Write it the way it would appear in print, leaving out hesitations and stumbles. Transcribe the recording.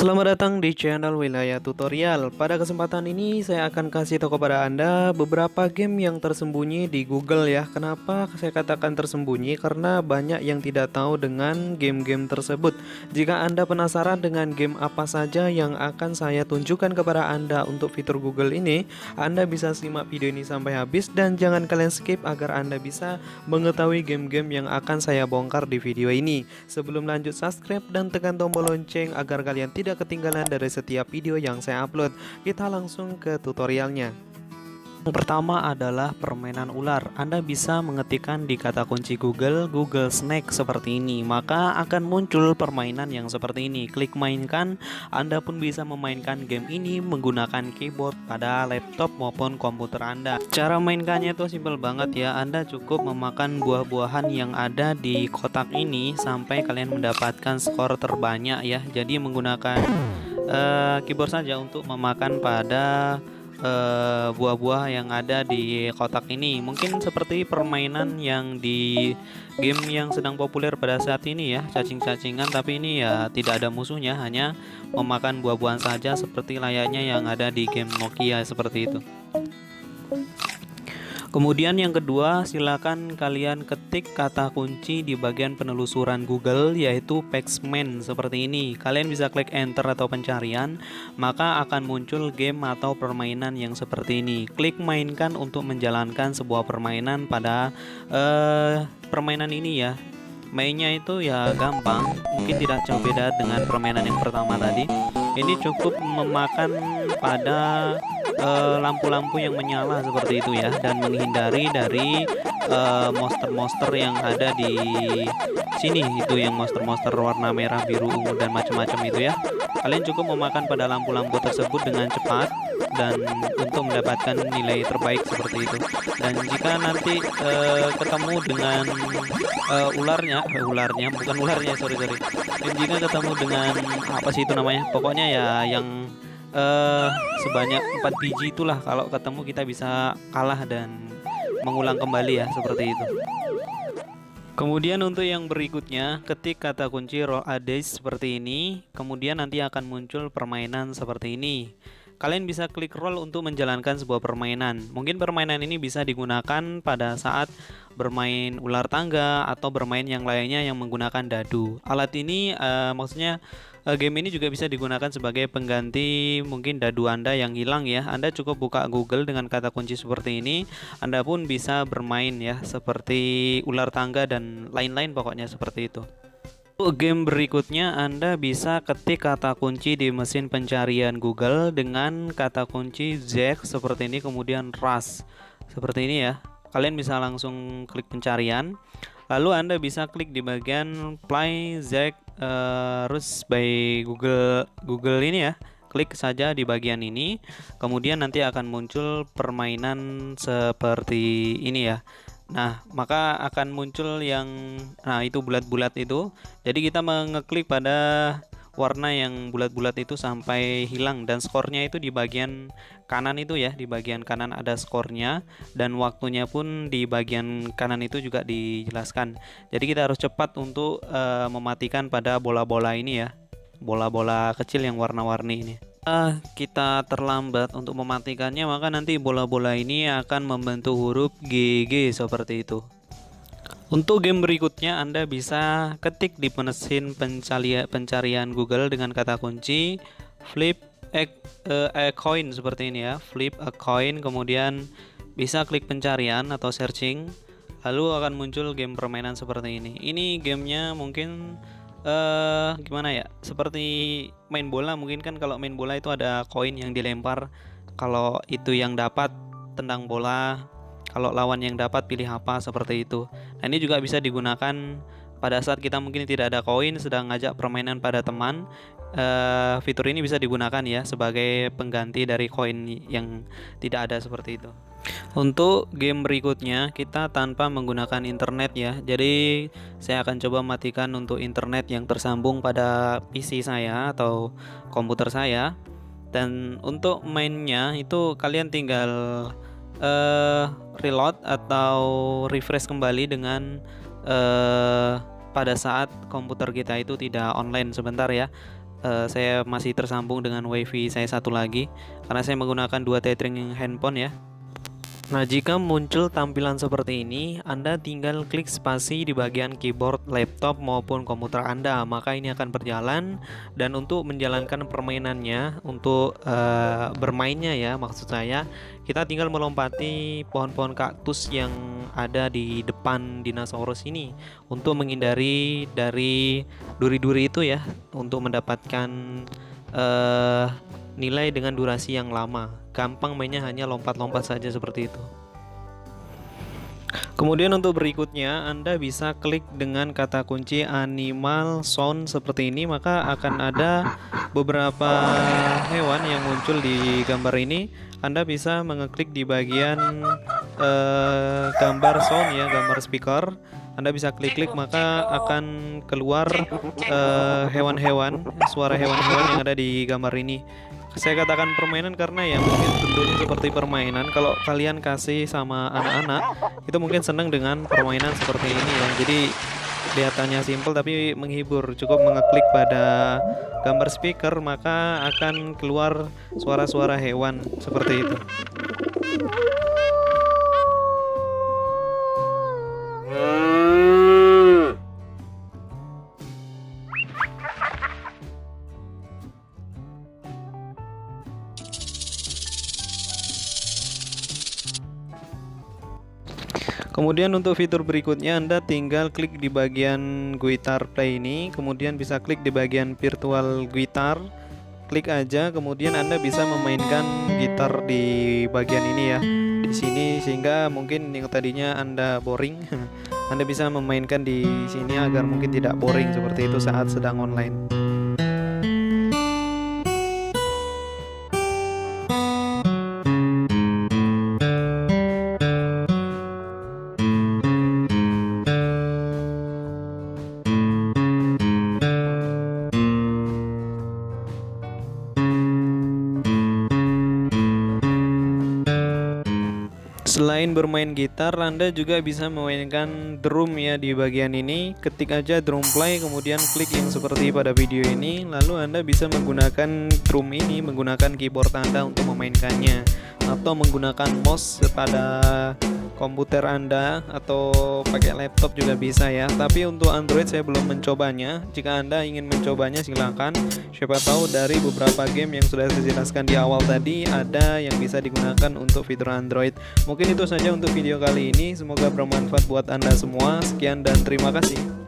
Selamat datang di channel Wilayah Tutorial. Pada kesempatan ini saya akan kasih tahu kepada Anda beberapa game yang tersembunyi di Google ya. Kenapa saya katakan tersembunyi? Karena banyak yang tidak tahu dengan game-game tersebut. Jika Anda penasaran dengan game apa saja yang akan saya tunjukkan kepada Anda untuk fitur Google ini, Anda bisa simak video ini sampai habis dan jangan kalian skip agar Anda bisa mengetahui game-game yang akan saya bongkar di video ini. Sebelum lanjut, subscribe dan tekan tombol lonceng agar kalian tidak ketinggalan dari setiap video yang saya upload. Kita langsung ke tutorialnya. Yang pertama adalah permainan ular. Anda bisa mengetikkan di kata kunci Google Snake seperti ini, maka akan muncul permainan yang seperti ini. Klik mainkan. Anda pun bisa memainkan game ini menggunakan keyboard pada laptop maupun komputer Anda. Cara mainkannya itu simpel banget ya. Anda cukup memakan buah-buahan yang ada di kotak ini sampai kalian mendapatkan skor terbanyak ya. Jadi menggunakan keyboard saja untuk memakan pada buah-buah yang ada di kotak ini. Mungkin seperti permainan yang di game yang sedang populer pada saat ini ya, cacing-cacingan, tapi ini ya tidak ada musuhnya, hanya memakan buah-buahan saja seperti layaknya yang ada di game Nokia seperti itu. Kemudian yang kedua, silakan kalian ketik kata kunci di bagian penelusuran Google yaitu Pac-Man seperti ini. Kalian bisa klik enter atau pencarian, maka akan muncul game atau permainan yang seperti ini. Klik mainkan untuk menjalankan sebuah permainan pada permainan ini ya. Mainnya itu ya gampang, mungkin tidak jauh beda dengan permainan yang pertama tadi. Ini cukup memakan pada lampu-lampu yang menyala seperti itu ya, dan menghindari dari monster-monster yang ada di sini. Itu yang monster-monster warna merah, biru, ungu dan macam-macam itu ya. Kalian cukup memakan pada lampu-lampu tersebut dengan cepat dan untuk mendapatkan nilai terbaik seperti itu. Dan jika nanti ketemu dengan ularnya bukan ularnya, sorry. Dan jika ketemu dengan apa sih itu namanya, pokoknya ya yang sebanyak 4 biji itulah, kalau ketemu kita bisa kalah dan mengulang kembali ya, seperti itu. Kemudian untuk yang berikutnya, ketik kata kunci roll a dice seperti ini, kemudian nanti akan muncul permainan seperti ini. Kalian bisa klik roll untuk menjalankan sebuah permainan. Mungkin permainan ini bisa digunakan pada saat bermain ular tangga atau bermain yang lainnya yang menggunakan dadu. Alat ini maksudnya game ini juga bisa digunakan sebagai pengganti mungkin dadu Anda yang hilang ya. Anda cukup buka Google dengan kata kunci seperti ini, Anda pun bisa bermain ya, seperti ular tangga dan lain-lain pokoknya seperti itu. Untuk game berikutnya, Anda bisa ketik kata kunci di mesin pencarian Google dengan kata kunci Zack seperti ini, kemudian Rush seperti ini ya. Kalian bisa langsung klik pencarian, lalu Anda bisa klik di bagian Play Zack Rush by Google ini ya. Klik saja di bagian ini, kemudian nanti akan muncul permainan seperti ini ya. Nah, maka akan muncul yang itu bulat-bulat itu. Jadi kita mengeklik pada warna yang bulat-bulat itu sampai hilang, dan skornya itu di bagian kanan itu ya. Di bagian kanan ada skornya dan waktunya pun di bagian kanan itu juga dijelaskan. Jadi kita harus cepat untuk mematikan pada bola-bola ini ya. Bola-bola kecil yang warna-warni ini. Kita terlambat untuk mematikannya, maka nanti bola-bola ini akan membentuk huruf GG seperti itu. Untuk game berikutnya, Anda bisa ketik di mesin pencarian Google dengan kata kunci flip a coin seperti ini ya. Flip a coin, kemudian bisa klik pencarian atau searching, lalu akan muncul game permainan seperti ini. Ini gamenya mungkin gimana ya, seperti main bola. Mungkin kan kalau main bola itu ada koin yang dilempar, kalau itu yang dapat tendang bola, kalau lawan yang dapat pilih apa, seperti itu. Nah, ini juga bisa digunakan pada saat kita mungkin tidak ada koin, sedang ngajak permainan pada teman. Fitur ini bisa digunakan ya sebagai pengganti dari koin yang tidak ada seperti itu. Untuk game berikutnya, kita tanpa menggunakan internet ya. Jadi saya akan coba matikan untuk internet yang tersambung pada PC saya atau komputer saya. Dan untuk mainnya itu kalian tinggal reload atau refresh kembali dengan pada saat komputer kita itu tidak online sebentar ya. saya masih tersambung dengan WiFi saya satu lagi karena saya menggunakan dua tethering handphone ya. Nah, jika muncul tampilan seperti ini, Anda tinggal klik spasi di bagian keyboard laptop maupun komputer Anda, maka ini akan berjalan. Dan untuk menjalankan permainannya, untuk bermainnya ya, maksud saya, kita tinggal melompati pohon-pohon kaktus yang ada di depan dinosaurus ini untuk menghindari dari duri-duri itu ya, untuk mendapatkan nilai dengan durasi yang lama. Gampang mainnya, hanya lompat-lompat saja seperti itu. Kemudian untuk berikutnya Anda bisa klik dengan kata kunci animal sound seperti ini, maka akan ada beberapa hewan yang muncul di gambar ini. Anda bisa mengeklik di bagian gambar sound ya, gambar speaker. Anda bisa klik-klik maka akan keluar hewan-hewan, suara hewan-hewan yang ada di gambar ini. Saya katakan permainan karena ya mungkin bentuknya seperti permainan. Kalau kalian kasih sama anak-anak, itu mungkin senang dengan permainan seperti ini ya. Jadi kelihatannya simple tapi menghibur. Cukup mengeklik pada gambar speaker maka akan keluar suara-suara hewan seperti itu. Kemudian untuk fitur berikutnya Anda tinggal klik di bagian guitar play ini, kemudian bisa klik di bagian virtual guitar, klik aja, kemudian Anda bisa memainkan gitar di bagian ini ya, di sini, sehingga mungkin yang tadinya Anda boring, Anda bisa memainkan di sini agar mungkin tidak boring seperti itu saat sedang online. Selain bermain gitar, Anda juga bisa memainkan drum ya di bagian ini. Ketik aja drum play, kemudian klik yang seperti pada video ini. Lalu Anda bisa menggunakan drum ini, menggunakan keyboard Anda untuk memainkannya, atau menggunakan mouse pada komputer Anda atau pakai laptop juga bisa ya. Tapi untuk Android saya belum mencobanya. Jika Anda ingin mencobanya silakan. Siapa tahu dari beberapa game yang sudah saya jelaskan di awal tadi ada yang bisa digunakan untuk fitur Android. Mungkin itu saja untuk video kali ini. Semoga bermanfaat buat Anda semua. Sekian dan terima kasih.